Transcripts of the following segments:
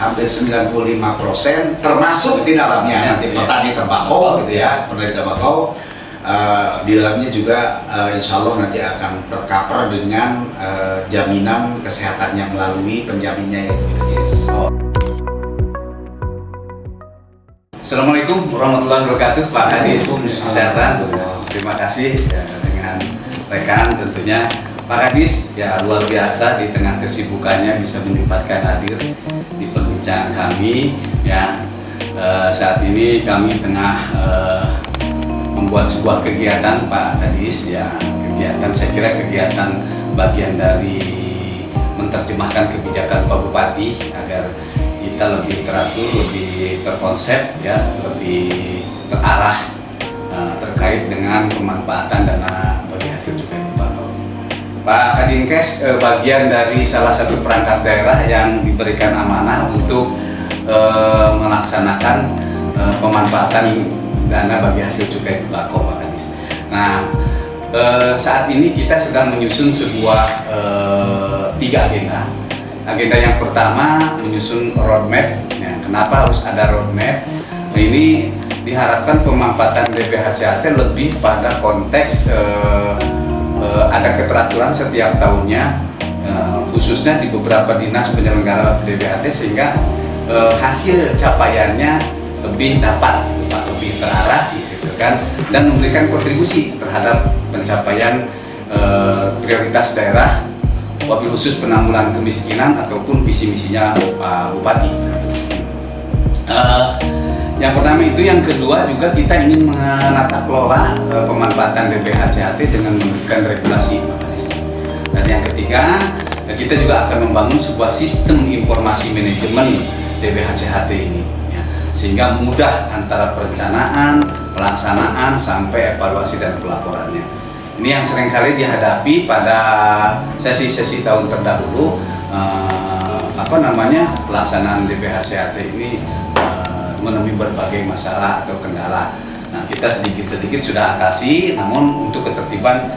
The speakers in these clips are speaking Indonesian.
hampir 95% termasuk di dalamnya nanti petani tembakau gitu ya, petani tembakau. Di dalamnya juga insya Allah nanti akan tercover dengan jaminan kesehatannya melalui penjaminnya yaitu BPJS. Assalamualaikum warahmatullahi wabarakatuh, Pak Kadis Kesehatan. Terima kasih ya, dengan rekan tentunya Pak Kadis ya, luar biasa di tengah kesibukannya bisa menyempatkan hadir di perbincangan kami ya. Saat ini kami tengah membuat sebuah kegiatan Pak Kadis ya, kegiatan saya kira kegiatan bagian dari menerjemahkan kebijakan Pak Bupati agar kita lebih teratur, lebih terkonsep ya, lebih terarah terkait dengan pemanfaatan dana bagi hasil cukai tembakau. Pak Kadinkes bagian dari salah satu perangkat daerah yang diberikan amanah untuk melaksanakan pemanfaatan dana bagi hasil cukai tembakau, Pak Kadis. Nah, saat ini kita sedang menyusun sebuah 3 agenda. Agenda yang pertama menyusun roadmap. Ya, kenapa harus ada roadmap? Nah, ini diharapkan pemanfaatan DPHCHT lebih pada konteks ada keteraturan setiap tahunnya, khususnya di beberapa dinas penyelenggara DPHT, sehingga hasil capaiannya lebih dapat, lebih terarah, gitu kan, dan memberikan kontribusi terhadap pencapaian prioritas daerah, wabil khusus penanggulangan kemiskinan ataupun visi misinya Pak Bupati. Yang pertama itu, yang kedua juga kita ingin menata kelola pemanfaatan DPHCHT dengan memberikan regulasi. Dan yang ketiga, kita juga akan membangun sebuah sistem informasi manajemen DPHCHT ini, ya, sehingga mudah antara perencanaan, pelaksanaan sampai evaluasi dan pelaporannya. Ini yang seringkali dihadapi pada sesi-sesi tahun terdahulu, pelaksanaan DPHCHT ini menemui berbagai masalah atau kendala. Nah, kita sedikit-sedikit sudah atasi, namun untuk ketertiban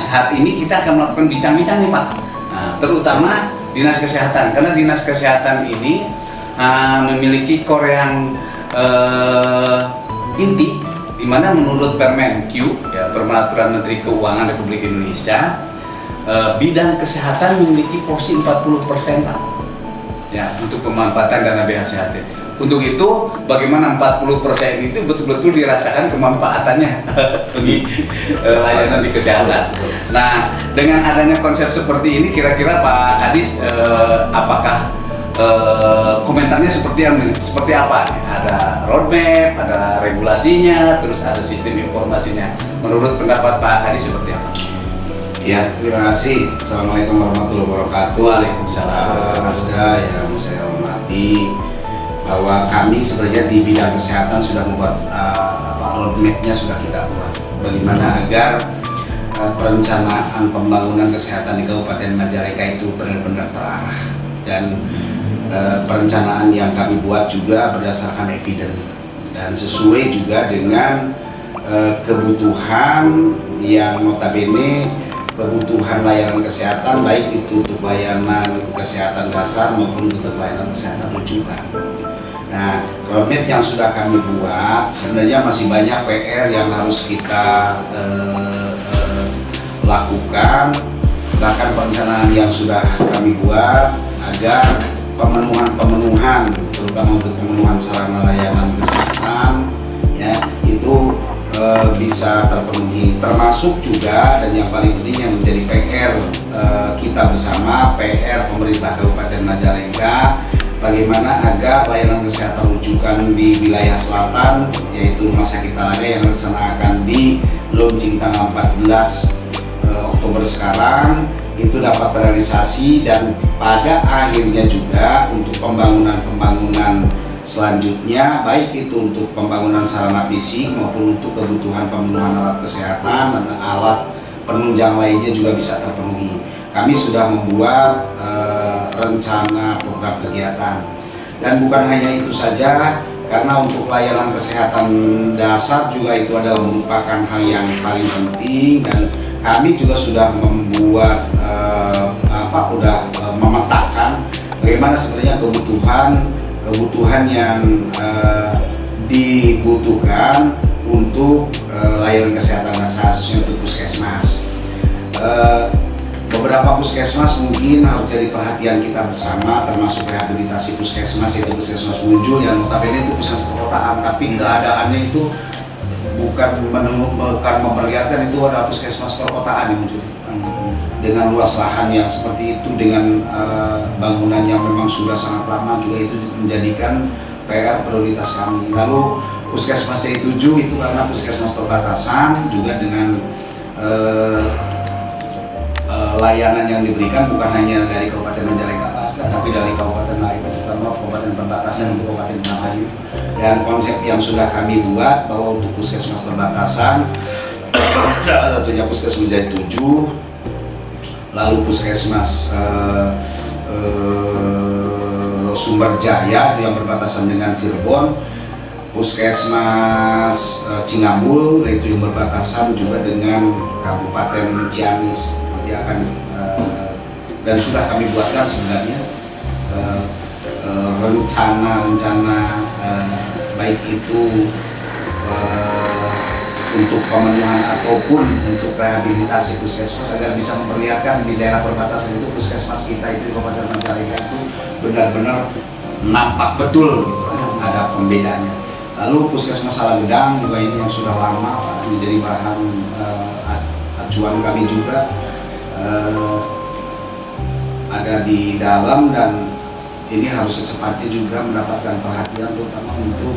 saat ini kita akan melakukan bincang-bincang nih, Pak. Nah, terutama Dinas Kesehatan, karena Dinas Kesehatan ini memiliki core yang inti, di mana menurut Permen Q, ya, Peraturan Menteri Keuangan Republik Indonesia, bidang kesehatan memiliki porsi 40%, Pak, ya, untuk pemanfaatan dana BHCHT. Untuk itu, bagaimana 40% itu betul-betul dirasakan kemanfaatannya bagi layanan di kesehatan. Nah, dengan adanya konsep seperti ini, kira-kira Pak Kadis, apakah komentarnya seperti apa? Ada roadmap, ada regulasinya, terus ada sistem informasinya. Menurut pendapat Pak Kadis seperti apa? Ya, terima kasih. Assalamualaikum warahmatullahi wabarakatuh. Waalaikumsalam. Yang saya hormati, bahwa kami sebenarnya di bidang kesehatan sudah membuat roadmap-nya sudah kita buat. Bagaimana agar perencanaan pembangunan kesehatan di Kabupaten Majalengka itu benar-benar terarah, dan perencanaan yang kami buat juga berdasarkan evidence dan sesuai juga dengan kebutuhan yang notabene kebutuhan layanan kesehatan, baik itu untuk layanan kesehatan dasar maupun untuk layanan kesehatan rujukan. Nah, roadmap yang sudah kami buat sebenarnya masih banyak PR yang harus kita lakukan, bahkan perencanaan yang sudah kami buat agar pemenuhan terutama untuk pemenuhan sarana layanan kesehatan ya itu bisa terpenuhi, termasuk juga dan yang paling penting yang menjadi PR kita bersama, PR pemerintah Kabupaten Majalengka, bagaimana agar layanan kesehatan rujukan di wilayah selatan, yaitu Rumah Sakit Talaga yang rencana akan di launching tanggal 14 Oktober sekarang, itu dapat terrealisasi, dan pada akhirnya juga untuk pembangunan selanjutnya, baik itu untuk pembangunan sarana fisik maupun untuk kebutuhan pemenuhan alat kesehatan dan alat penunjang lainnya juga bisa terpenuhi. Kami sudah membuat rencana program kegiatan, dan bukan hanya itu saja, karena untuk layanan kesehatan dasar juga itu adalah merupakan hal yang paling penting, dan kami juga sudah membuat memetakan bagaimana sebenarnya kebutuhan yang dibutuhkan untuk layanan kesehatan dasar, khususnya untuk puskesmas. Beberapa puskesmas mungkin harus jadi perhatian kita bersama, termasuk rehabilitasi puskesmas, yaitu puskesmas muncul yang notabene itu puskesmas perkotaan, tapi keadaannya itu bukan memperlihatkan itu ada puskesmas perkotaan yang muncul dengan luas lahan yang seperti itu, dengan bangunan yang memang sudah sangat lama, juga itu menjadikan PR prioritas kami. Lalu puskesmas C7 itu karena puskesmas perbatasan, juga dengan layanan yang diberikan bukan hanya dari Kabupaten Majalengka tapi dari kabupaten lain, terutama kabupaten perbatasan untuk Kabupaten Bengkayu. Dan konsep yang sudah kami buat bahwa untuk puskesmas perbatasan salah satunya puskesmas J7, lalu puskesmas Sumber Jaya yang berbatasan dengan Cirebon, puskesmas Cingambul yaitu yang berbatasan juga dengan Kabupaten Ciamis. Nanti akan dan sudah kami buatkan sebenarnya rencana baik itu untuk pemenuhan ataupun untuk rehabilitasi puskesmas agar bisa memperlihatkan di daerah perbatasan itu puskesmas kita itu Kabupaten Majalengka itu benar-benar nampak betul gitu, ada pembedanya. Lalu puskesmas Salagedang juga ini yang sudah lama menjadi bahan acuan kami juga, ada di dalam dan ini harus secepatnya juga mendapatkan perhatian terutama untuk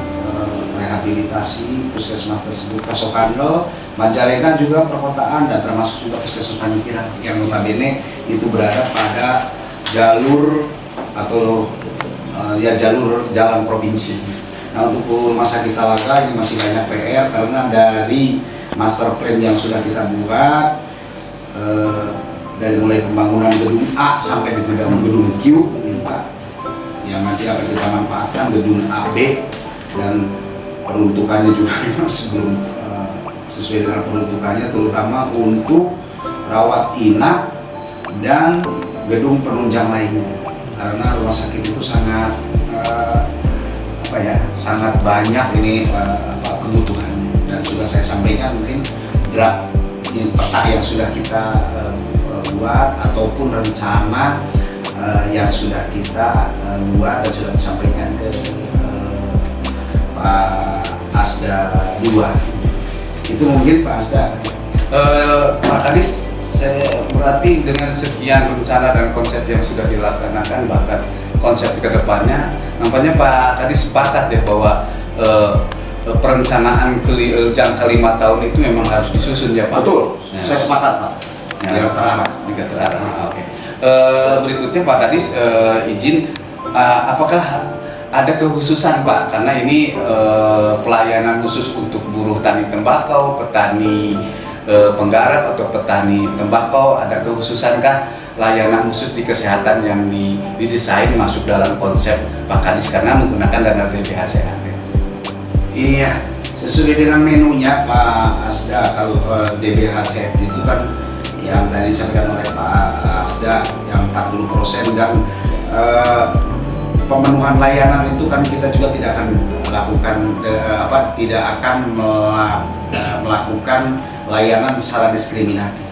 rehabilitasi puskesmas tersebut. Kasokandel, Majalengka juga perkotaan dan termasuk juga puskesmas Panikiran yang notabene itu berada pada jalur atau jalur jalan provinsi. Nah, untuk rumah sakit Talaga ini masih banyak PR karena dari master plan yang sudah kita buat, dari mulai pembangunan gedung A sampai di gedung Q Pak, yang nanti akan kita manfaatkan gedung AB, dan peruntukannya juga memang sebelum sesuai dengan peruntukannya, terutama untuk rawat inap dan gedung penunjang lainnya, karena rumah sakit itu sangat sangat banyak ini kebutuhannya. Dan sudah saya sampaikan mungkin draft ini peta yang sudah kita buat ataupun rencana yang sudah kita buat dan sudah disampaikan ke Pak Asda 2. Itu mungkin Pak Asda. Pak Kadis, saya berarti dengan sekian rencana dan konsep yang sudah dilaksanakan, bahkan konsep ke depannya, nampaknya Pak Kadis sepakat ya bahwa perencanaan jangka 5 tahun itu memang harus disusun ya Pak? Betul, ya. saya sepakat Pak. Ya, biar terarah. Oke. Berikutnya Pak Kadis, izin, apakah ada kekhususan Pak, karena ini pelayanan khusus untuk buruh tani tembakau, petani penggarap atau petani tembakau, ada kekhususankah layanan khusus di kesehatan yang didesain masuk dalam konsep Pak Kadis karena menggunakan dana DBH Sehat? Iya, sesuai dengan menunya Pak Asda. Kalau DBH Sehat itu kan yang tadi disampaikan oleh Pak Asda yang 40% dan pemenuhan layanan itu kan kita juga tidak akan melakukan melakukan layanan secara diskriminatif.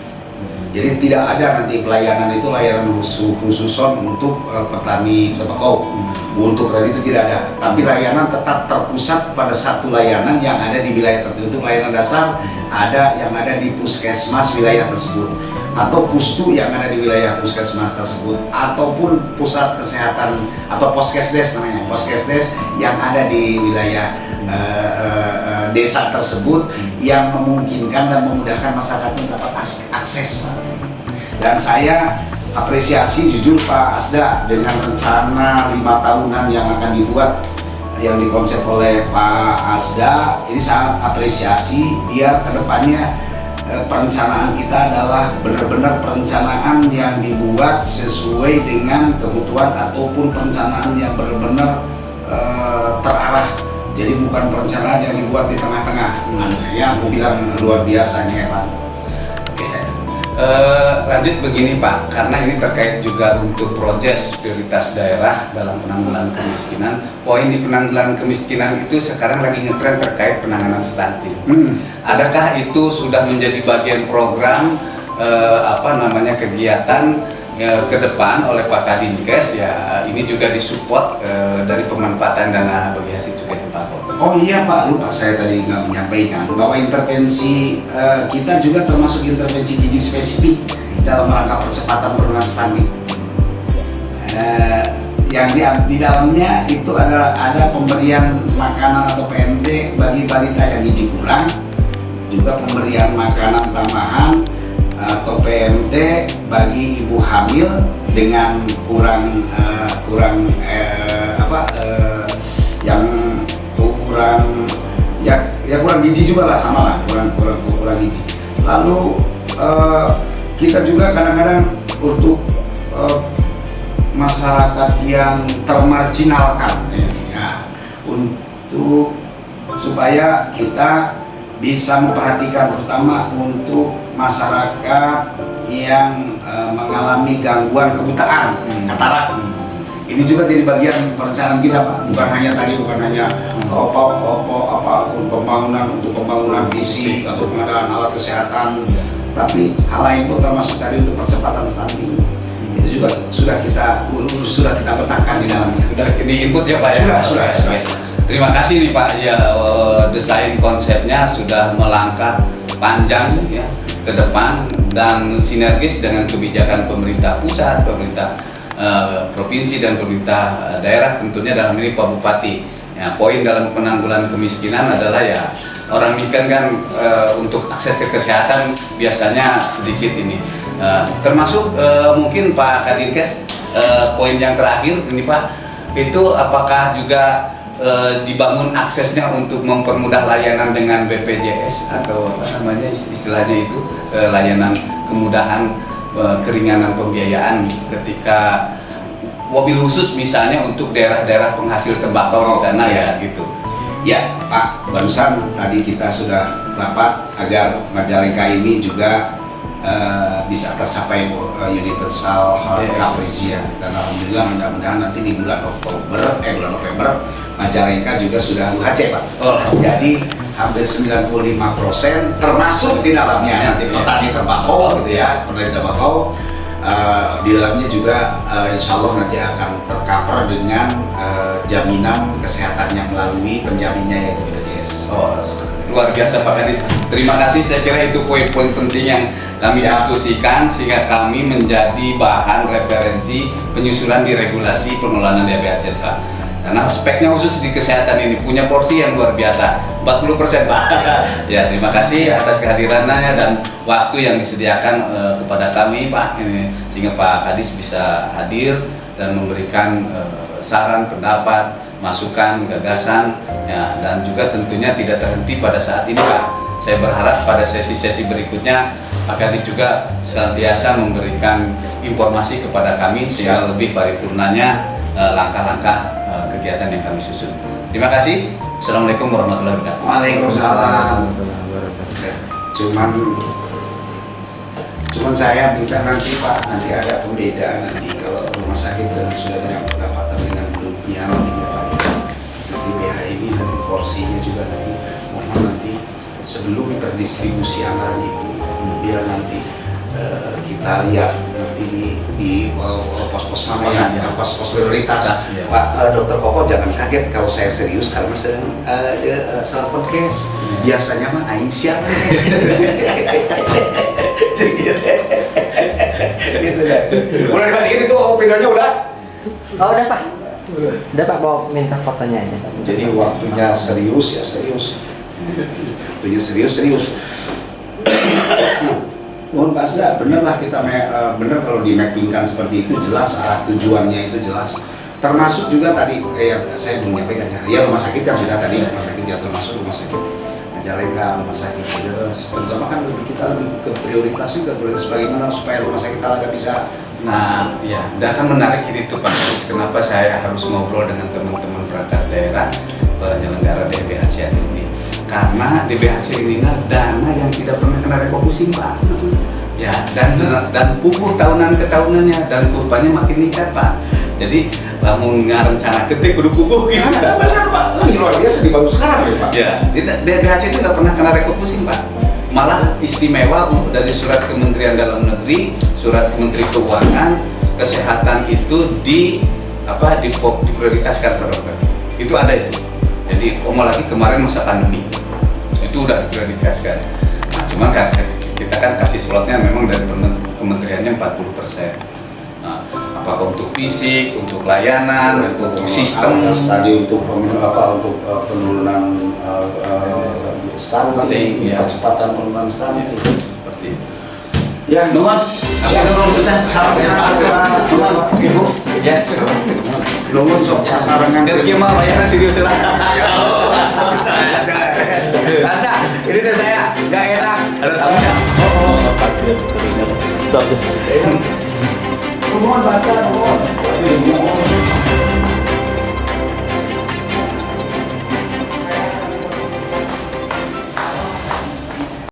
Jadi tidak ada nanti pelayanan itu layanan khususon untuk petani tembakau. Untuk itu tidak ada, tapi layanan tetap terpusat pada satu layanan yang ada di wilayah tertentu. Layanan dasar ada yang ada di puskesmas wilayah tersebut, atau pustu yang ada di wilayah puskesmas tersebut, ataupun pusat kesehatan atau poskesdes namanya, poskesdes yang ada di wilayah desa tersebut yang memungkinkan dan memudahkan masyarakat untuk dapat akses. Dan saya apresiasi jujur Pak Asda dengan rencana 5 tahunan yang akan dibuat yang dikonsep oleh Pak Asda. Ini sangat apresiasi biar kedepannya perencanaan kita adalah benar-benar perencanaan yang dibuat sesuai dengan kebutuhan ataupun perencanaan yang benar-benar terarah. Jadi bukan perencanaan yang dibuat di tengah-tengah. Ya, aku bilang luar biasa nih Pak. Lanjut begini Pak, karena ini terkait juga untuk proses prioritas daerah dalam penanggulangan kemiskinan. Poin di penanggulangan kemiskinan itu sekarang lagi ngetren terkait penanganan stunting. Adakah itu sudah menjadi bagian program kegiatan ke depan oleh Pak Kadinkes? Ya, ini juga disupport dari pemanfaatan dana bagi hasil cukai tembakau. Oh iya Pak, lupa saya tadi nggak menyampaikan bahwa intervensi kita juga termasuk intervensi gizi spesifik dalam rangka percepatan penurunan stunting. Yang di dalamnya itu ada pemberian makanan atau PMD bagi balita yang gizi kurang, juga pemberian makanan tambahan atau PMT bagi ibu hamil dengan kurang gizi juga lah, sama lah, kurang gizi. Lalu kita juga kadang-kadang untuk masyarakat yang termarginalkan untuk supaya kita bisa memperhatikan terutama untuk masyarakat yang mengalami gangguan kebutaan, katarak. Ini juga jadi bagian perencanaan kita Pak. Bukan hanya untuk pembangunan visi atau pengadaan alat kesehatan, tapi hal lain pun termasuk tadi untuk percepatan stunting. Itu juga sudah kita petakan di dalamnya. Sudah di input ya Pak ya? Sudah. Terima kasih nih Pak, ya desain konsepnya sudah melangkah panjang ya ke depan dan sinergis dengan kebijakan pemerintah pusat, pemerintah provinsi dan pemerintah daerah, tentunya dalam ini Pak Bupati. Ya, poin dalam penanggulangan kemiskinan adalah ya orang miskin kan untuk akses ke kesehatan biasanya sedikit ini. Termasuk mungkin Pak Kadinkes, poin yang terakhir ini Pak, itu apakah juga dibangun aksesnya untuk mempermudah layanan dengan BPJS atau apa namanya istilahnya itu layanan kemudahan keringanan pembiayaan ketika mobil khusus misalnya untuk daerah-daerah penghasil tembakau di sana ya gitu. Ya Pak, barusan tadi kita sudah rapat agar Majalengka ini juga bisa tercapai universal health coverage ya, dan alhamdulillah mudah-mudahan nanti di bulan November Majalengka juga sudah UHC Pak. Jadi hampir 95% termasuk di dalamnya nanti petani tembakau gitu ya, petani tembakau di dalamnya juga insya Allah nanti akan tercover dengan jaminan kesehatan yang melalui penjaminnya yaitu BPJS. Luar biasa Pak Kadis. Terima kasih, saya kira itu poin-poin penting yang kami diskusikan sehingga kami menjadi bahan referensi penyusunan di regulasi pengelolaan DBHC karena speknya khusus di kesehatan ini punya porsi yang luar biasa, 40% Pak. Ya, terima kasih atas kehadirannya dan waktu yang disediakan kepada kami Pak ini, sehingga Pak Kadis bisa hadir dan memberikan saran, pendapat, masukan, gagasan ya, dan juga tentunya tidak terhenti pada saat ini Pak. Saya berharap pada sesi-sesi berikutnya Pak Kadis juga senantiasa memberikan informasi kepada kami sehingga lebih paripurnanya langkah-langkah kegiatan yang kami susun. Terima kasih. Assalamualaikum warahmatullahi wabarakatuh. Waalaikumsalam. Cuman saya minta nanti Pak, nanti ada pembeda nanti kalau rumah sakit dan sudah dengan pendapatan dengan grupnya nanti BH ini nanti porsinya juga mohon nanti sebelum terdistribusi anggaran itu biar nanti kita lihat nanti di pos-pos mana ya, pos-pos prioritas. Pak Dokter Koko jangan kaget kalau saya serius karena sedang telepon cash. Biasanya mah aing siap. Gitu deh. Udah dimatiin itu videonya udah? Oh udah Pak. Udah Pak, mau minta fotonya aja. Jadi waktunya serius ya serius. Waktunya serius. Mohon Pak Asda, bener lah kita bener kalau di mappingkan seperti itu jelas arah tujuannya itu jelas. Termasuk juga tadi saya belum menyampaikan ya rumah sakit kan sudah tadi rumah sakit ya termasuk rumah sakit Majalengka, rumah sakit terutama kan kita lebih ke prioritas juga prioritas bagaimana supaya rumah sakit Talaga bisa. Nah, ya, dan kan menarik ini tuh Pak. Kenapa saya harus ngobrol dengan teman-teman perangkat daerah penyelenggara DBHC ini? Karena DBHC ini dana yang tidak pernah kena refocusing Pak. Ya, dan pupuk tahunan ke tahunannya dan kurvanya makin meningkat Pak. Jadi lamun ngarencana ketik kudu pupuk gitu. Benar Pak, ini luar biasa di baru sekarang ya Pak. Ya, DBHC itu nggak pernah kena refocusing Pak. Malah istimewa dari surat Kementerian Dalam Negeri, surat Menteri Keuangan, kesehatan itu diprioritaskan ke dokter. Itu ada itu. Jadi lagi kemarin masa pandemi itu udah diprioritaskan. Nah, cuman kan kita kan kasih slotnya memang dari kementeriannya 40%. Nah, apakah untuk fisik, untuk layanan, untuk sistem, tadi untuk penurunan stunting, Ya. percepatan penurunan stunting. seperti itu. Ya, Nuhun, siap. nuhun pisan. Nuhun. Ibu, Ya. nuhun sok sasarangan. Dan kieu mah layanan serius lah. Tanda, ini tuh saya nggak enak. Ada tamunya. Nuhun bahasa nuhun.